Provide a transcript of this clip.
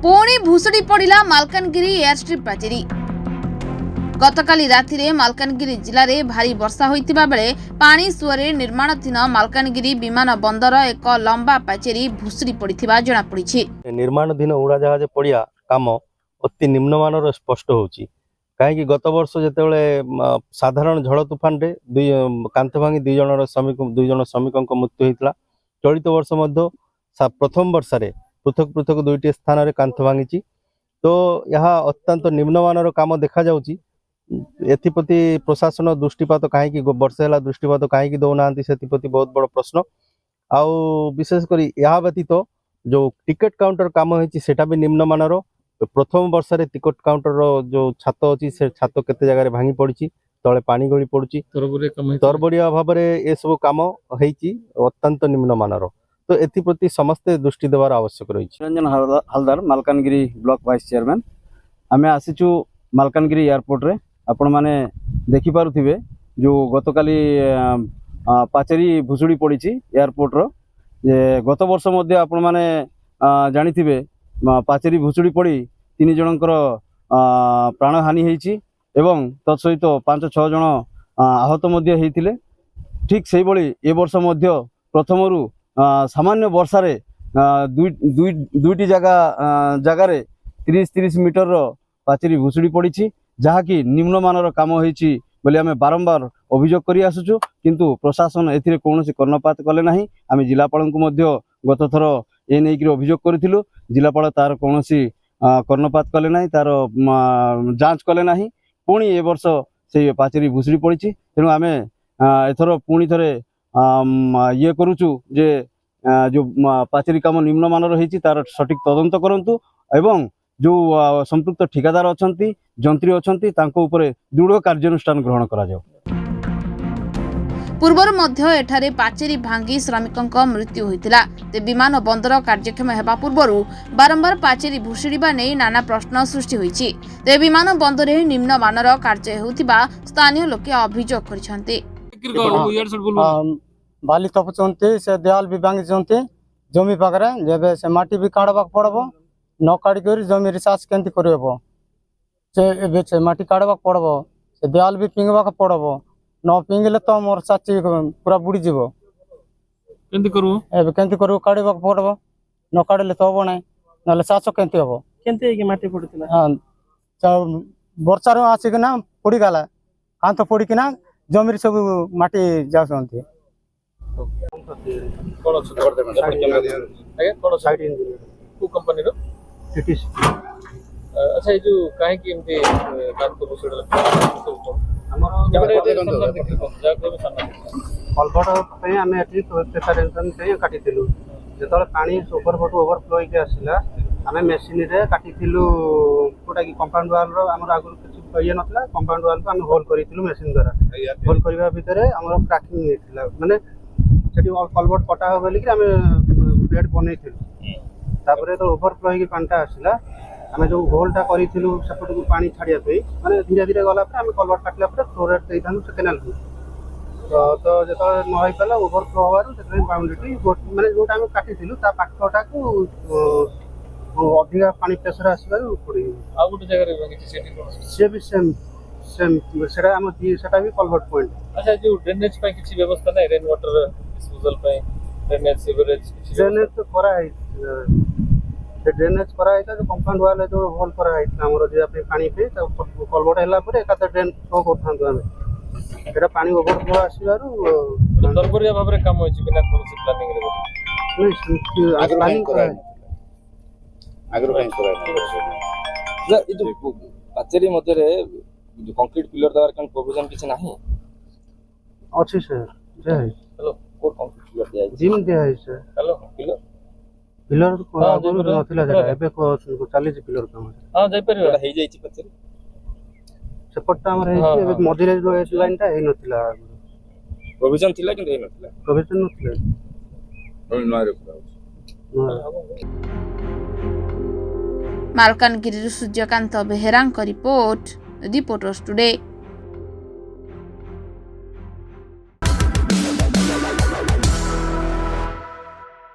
पुणी भुशुड़ी पड़ा मालकानगिरी एयरस्ट्रिप पाचेरी। गतकाली रातिरे मालकानगिरी जिले में भारी वर्षा होइतिबा बेले पानी सुअरे निर्माणाधीन मालकानगिरी विमान बंदर एक लंबा पाचेरी भुशुड़ी पड़िथिबा जणा पड़िछि। निर्माणाधीन उड़ाजाहाज पड़िया काम अति निम्नमानर स्पष्ट होउछि। कहीं गत वर्ष जितेबाला साधारण झड़ तुफान रे कांथ भांगी दुई जन श्रमिकों मृत्यु होता। चलित वर्ष प्रथम वर्ष पृथक पृथक दुईटी स्थान में कांथ भांगी। तो यह अत्यंत निम्नमानर काम देखा जाउछि। एथिप्रति प्रशासन दृष्टिपात कहीं वर्षे है दृष्टिपात कहीं दौना से बहुत बड़ प्रश्न। आउ विशेषकर यह व्यतीत जो टिकेट काउंटर काम होता भी निम्नमानर। प्रथम वर्ष टिकट काउंटर जो छात अच्छी से छात केते जगह भांगी पड़ी तले पानी गली पड़ी तरबड़िया भाव में ये सब कम अत्यंत निम्नमानर। तो एप्रति समस्ते दृष्टि देवार आवश्यक रही। Ranjan Haldar Malkangiri block vice chairman आमे आसीचु मालकानगिरी एयरपोर्ट रे। आपण माने देखि पारुथिबे जो गतकाली पाचेरी भुशुड़ी पड़ी एयरपोर्ट रो। जे गत वर्ष मध्य आपण माने जानिथिबे पाचेरी भुशुड़ी पड़ी 3 जनकर प्राणहानि होइछि एवं तत्सहित 5-6 जन आहत मध्य होइथिले। ठीक सेही बळी ए वर्ष मध्य प्रथमरु सामान्य वर्षारे दुईटी जगह 30-30 मीटर पाचेरी भुशुड़ी पड़ी जहाँकि निम्नमानर काम होइछि बोली आमे बारंबार अभियोग करि आसुछु। किंतु प्रशासन एथिरे कोनोसी कर्णपात कले नाही। आमे जिलापाल को मध्य गत थर ए नेइकि अभियोग करिथिलु। जिलापाल तार कोनोसी कर्णपात कले नाही, तार जांच कले नाही। पुणी ए वर्ष से पाचेरी भुशुड़ी पड़ी। तेणु आमे एथर पुणी थरे ये करूछु जे जो पाचेरी काम निम्नमानर होइछि तार सठिक तदंत करंतु एवं जो संपृक्त ठिकादार अछंती जंत्री अछंती तांको उपरे दृढ़ कार्यानुष्ठान ग्रहण करा जाओ। पूर्वर मध्य एठारे पाचेरी भांगी श्रमिकों मृत्यु होइतिला। ते विमान बंदर कार्यक्षम हेबा पूर्वरु बारंबार पाचेरी भुशुड़ीबा नै नाना प्रश्न सृष्टि होइछि। ते विमान बंदरे निम्नमानर कार्य हेउतिबा स्थानीय लोके अभियोग करिसंते। बाली तपुचंती से देवाल भी भांगी जमी पाखरे जेबे से माटी भी काढ़वा पड़बो। न काढ़ी कर जमी रिसर्च केंती करबो से एबे से माटी काढ़वा पड़बो। से देवाल भी पिंगवा पड़बो। न पिंगले तो मोर साची पूरा बुड़ी जीवो। केंती करू एबे केंती करू काढ़वा पड़बो। न काढ़ले तो हबो नै नले साचो केंती हबो। केंती के माटी पड़तिला। हां वर्षा रो आसी ना पड़ी गला कांत पड़ी कि ना जमी सब माटी जासंती। कोन सुपर दे आगे कोन साइड इंजीनियर को कंपनी रो टीटीसी। अच्छा ये जो काहे कि एमती काम को भुशुड़ी हमर कलभट पे आमे एटी प्रिपरेशन पे काटिथिलु। जेतले पानी सुपरफट ओवरफ्लो होके आसिला आमे मशीन रे काटिथिलु। कोटा की कंपाउंड वाल रो हमर आगु किछ ये नथला। कंपाउंड वाल को आमे होल करिथिलु मशीन द्वारा। होल करबा भितरे हमर क्रैकिंग हेतिला माने सेठी कलभट कटा हो बोली कि आमे बेड बनैथिलु। तापरे तो ओवरफ्लो होके पानीटा आसिला आमे जो होलटा करिथिलु सेपट को पानी छाड़िया पे माने धीरे धीरे गला पे आमे कलभट काटला पे फ्लोरेट देइथानु से केनाल को। तो जेतो न होई पला ओवरफ्लो होवारु सेते बाउंड्री माने जोटा आमे काटिथिलु ता पाखटा को अधिक पानी प्रेशर आसबारु पड़ी। आ गुटे जगह रे भांगी सेठी कोन से भी सेम सेटा हम सेटा भी कलभट पॉइंट। अच्छा जो ड्रेनेज पे किसी व्यवस्था नै रेन वाटर डिस्पोजल पे ड्रेनेज सीवरेज ड्रेनेज तो करा है। से ड्रेनेज करा है जो कंपाउंड वाले जो होल करा है हमरो जे पे पानी पे कलभट हैला परे एका ड्रेन फ्लो करथांतु हमें एटा पानी ओवरफ्लो आसीबारु दरबरिया भाबरे काम होइछि बिना कोनोसी प्लानिंग रे नहीं आज प्लानिंग करा है आगरो काई करा है। ये जो पाचेरी मध्य रे जो कंक्रीट पिलर दवार कन प्रोविजन किछ नाही अच्छी सर जे है। हेलो कोड कंक्रीट पिलर दिया जिम दे है सर। हेलो पिलर को आगु नथिला जगह एबे को चाली जे पिलर काम। हां जाई परिबा हे जाईछि पाचेरी सेपटटा हमर है एबे मझिरे जो लाइनटा हे नथिला प्रोविजन थिला कि नै नथिला प्रोविजन नथिला नय रे पूरा। Malkangiri Suryakant Behera report reporters today.